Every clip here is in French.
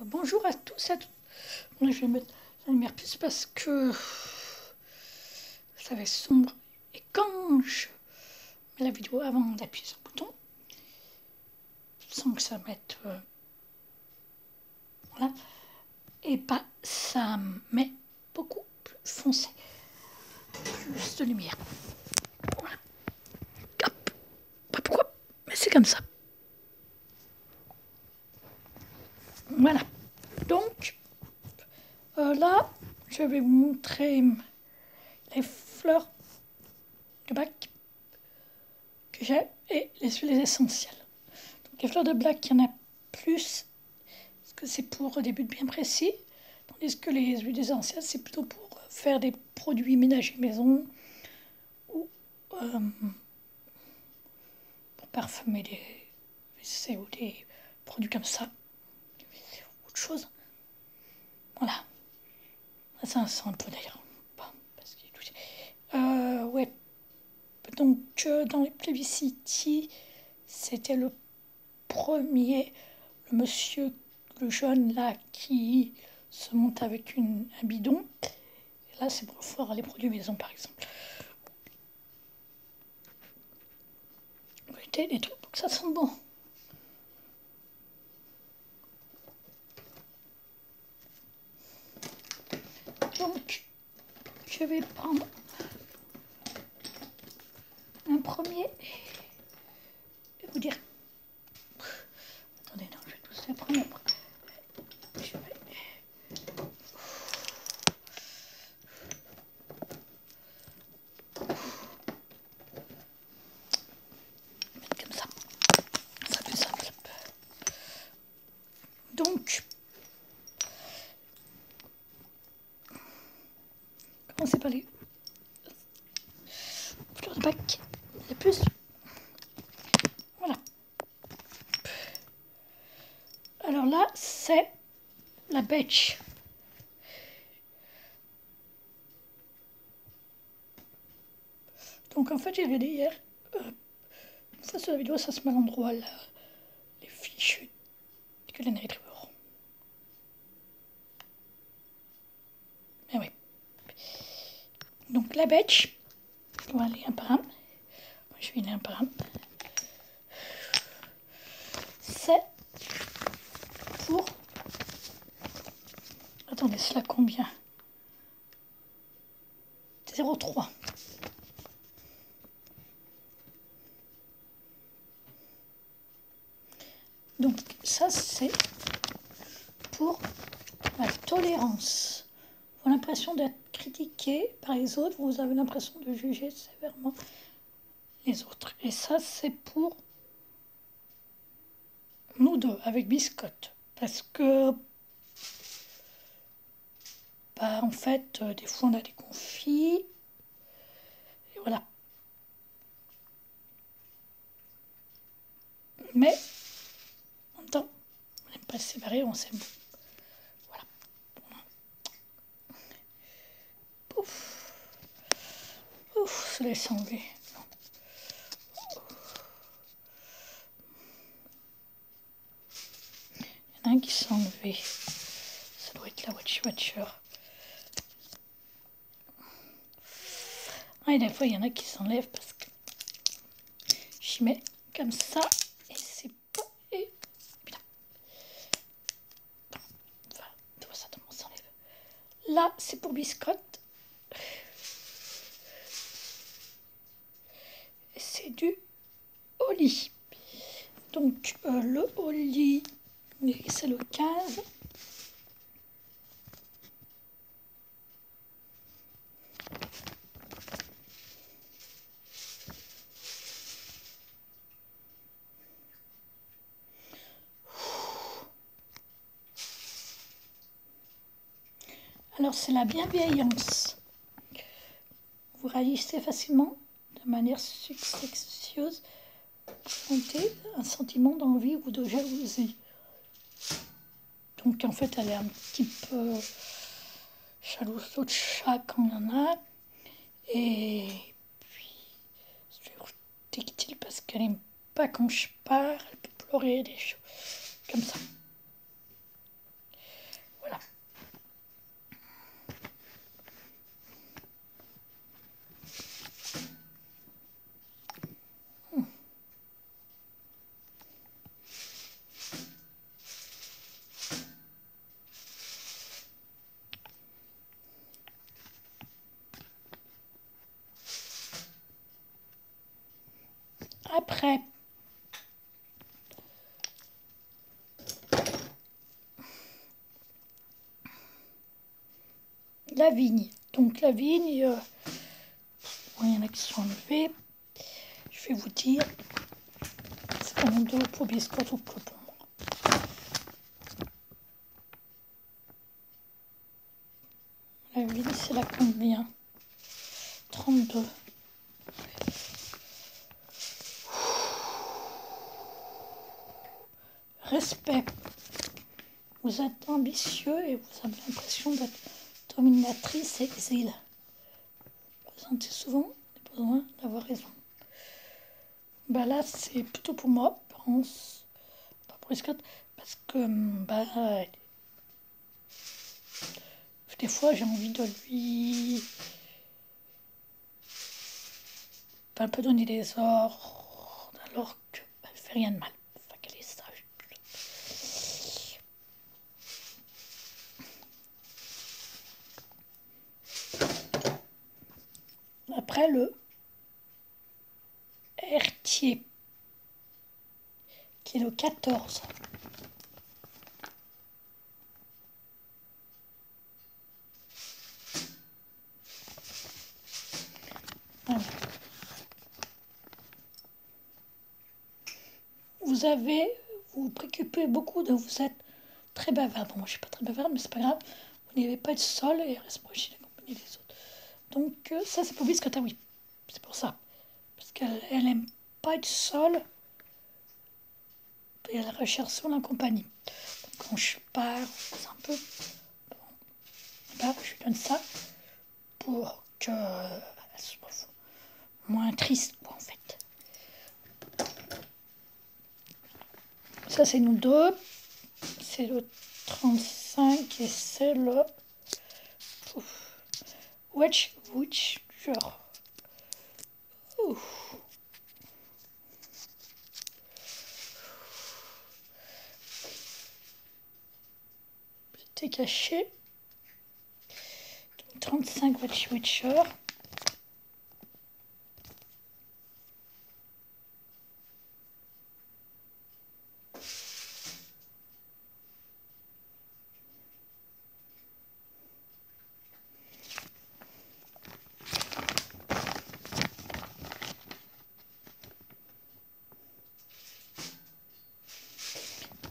Bonjour à tous et à toutes. Là, je vais mettre la lumière plus parce que ça va être sombre. Et quand je mets la vidéo avant d'appuyer sur le bouton, sans que ça mette... voilà. Et pas, ça met beaucoup plus foncé. Plus de lumière. Voilà. Hop. Pas pourquoi, mais c'est comme ça. Voilà. Donc, là, je vais vous montrer les fleurs de bac que j'ai et les huiles essentielles. Donc, les fleurs de bac, il y en a plus, parce que c'est pour des buts bien précis, tandis que les huiles essentielles, c'est plutôt pour faire des produits ménagers maison ou pour parfumer des WC ou des produits comme ça, autre chose. Voilà. Ça sent un peu d'ailleurs. Bon, parce qu'il est touché. Ouais. Donc, dans les Plébisciti, c'était le premier, le monsieur, le jeune là, qui se monte avec un bidon. Et là, c'est pour faire les produits maison, par exemple. Vous mettez des trucs pour que ça sente bon. Donc, je vais prendre un premier et vous dire... Attendez, non, je vais tous les prendre après. Je vais... mettre comme ça. Ça plus simple. Donc, commencez par les fleurs de bac. Les plus. Voilà. Alors là, c'est la Betch. Donc en fait, j'ai regardé hier, une fois sur la vidéo, ça se met à l'endroit là, les fiches que les Retriever. Mais oui. Donc la Betch, on va aller un par un. Je vais aller un par un. C'est pour... Attendez, c'est là combien? 0,3. Donc ça, c'est pour la tolérance. Vous avez l'impression d'être critiqué par les autres, vous avez l'impression de juger sévèrement les autres. Et ça, c'est pour nous deux, avec Biscotte. Parce que, bah, en fait, des fois, on a des conflits. Et voilà. Mais, en même temps, on n'aime pas se séparer, on s'aime. Voilà. Pouf. Ouf, se laisse enlever. Il y en a un qui s'est enlevé. Ça doit être la Watcher. Ah, et des fois, il y en a qui s'enlèvent parce que j'y mets comme ça et c'est pas... Et putain. Enfin, tu vois ça, comment s'enlève. Là, c'est pour Biscotte. C'est du Holly. Donc, le Holly, c'est le 15. Alors, c'est la bienveillance. Vous réagissez facilement, de manière suspicieuse, présenter un sentiment d'envie ou de jalousie. Donc, en fait, elle est un petit peu jalouse d'autres chats quand il y en a. Et puis, je vais vous tactile parce qu'elle n'aime pas quand je pars. Elle peut pleurer, des choses comme ça. Après, la vigne. Donc la vigne, il y en a qui sont enlevés. Je vais vous dire, c'est vraiment de pour biscotte ou que pour moi. La vigne, c'est la combien? 32. Respect. Vous êtes ambitieux et vous avez l'impression d'être dominatrice et exil. Vous ressentez souvent le besoin d'avoir raison. Bah là, c'est plutôt pour moi, pense, pas pour Scott, parce que des fois j'ai envie de lui un peu donner des ordres alors qu'elle fait rien de mal. Enfin, qu'elle est sage. Après le Hertier, qui est le 14. Voilà. Vous vous préoccupez beaucoup de vous êtes très bavarde. Bon, moi je suis pas très bavarde, mais c'est pas grave. Vous n'avez pas de sol et reste proche de la compagnie des autres. Donc ça c'est pour Biscotte, oui. C'est pour ça. Parce qu'elle aime pas être seule et elle recherche sur la compagnie. Donc, quand je pars, c'est un peu... Bon, là, je lui donne ça pour qu'elle soit moins triste, quoi, en fait. Ça, c'est nous deux. C'est le 35 et c'est le... Witcher. C'était caché. 35 Witcher.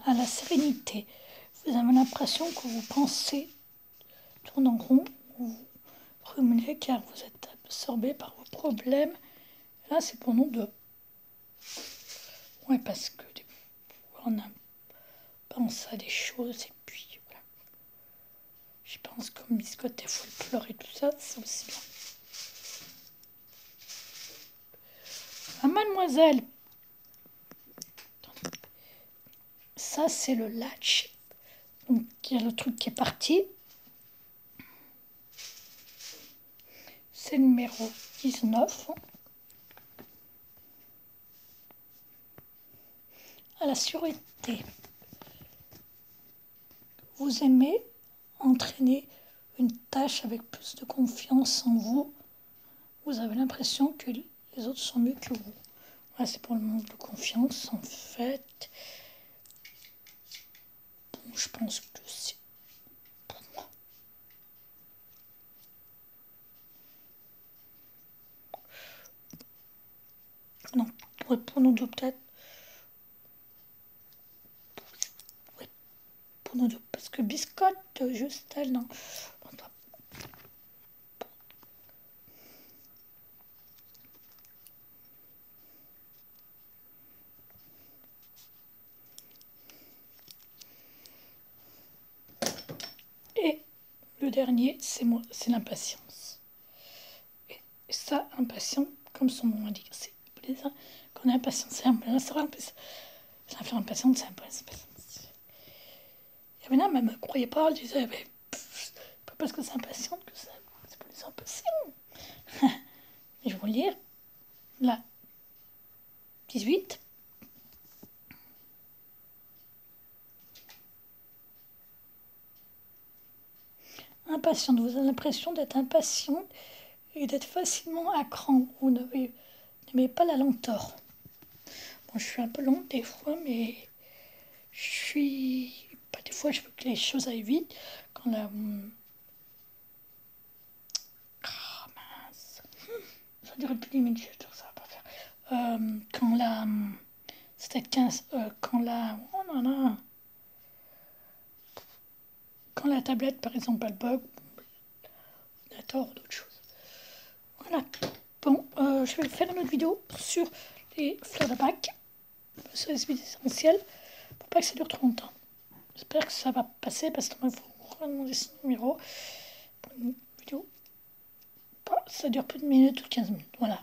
À la sérénité. Vous avez l'impression que vous pensez tourne en rond, vous ruminez car vous êtes absorbé par vos problèmes. Là, c'est pour nous deux. Oui, parce que des fois, on a pensé à des choses et puis voilà. Je pense comme Biscotte et folklore et tout ça, c'est aussi bien. Ah, mademoiselle, ça c'est le latch. Donc il y a le truc qui est parti. C'est le numéro 19. À la sûreté. Vous aimez entraîner une tâche avec plus de confiance en vous. Vous avez l'impression que les autres sont mieux que vous. Voilà, c'est pour le manque de confiance, en fait. Bon, je pense que c'est pour moi. Non, pour nous deux, peut-être. Oui, pour nous deux. Parce que Biscotte, juste elle, non. Et le dernier, c'est moi, c'est l'impatience. Et ça, impatient, comme son nom l'indique, c'est qu'on est impatient, c'est impatient. Ça fait impatient, c'est impatient. Il y avait là, même, ne croyait pas, elle disait, mais pas parce que c'est impatiente que c'est pas des impatients. Et je vais vous lire, là, 18. Impatiente, vous avez l'impression d'être impatiente et d'être facilement à cran. Vous n'aimez pas la lenteur. Bon, je suis un peu long des fois, mais je suis... Pas des fois, je veux que les choses aillent vite. Quand la... Ah, mince. Ça dure plus de 10 minutes, ça va pas faire. Quand la... C'était 15... quand la... Oh non, non. Quand la tablette, par exemple, elle bug, ordinateur ou d'autres choses. Voilà. Bon, je vais faire une autre vidéo sur les fleurs de bac, sur les huiles essentielles, pour pas que ça dure trop longtemps. J'espère que ça va passer parce que moi, il faut redemander ce numéro pour une vidéo. Ça dure plus de minutes ou 15 minutes. Voilà.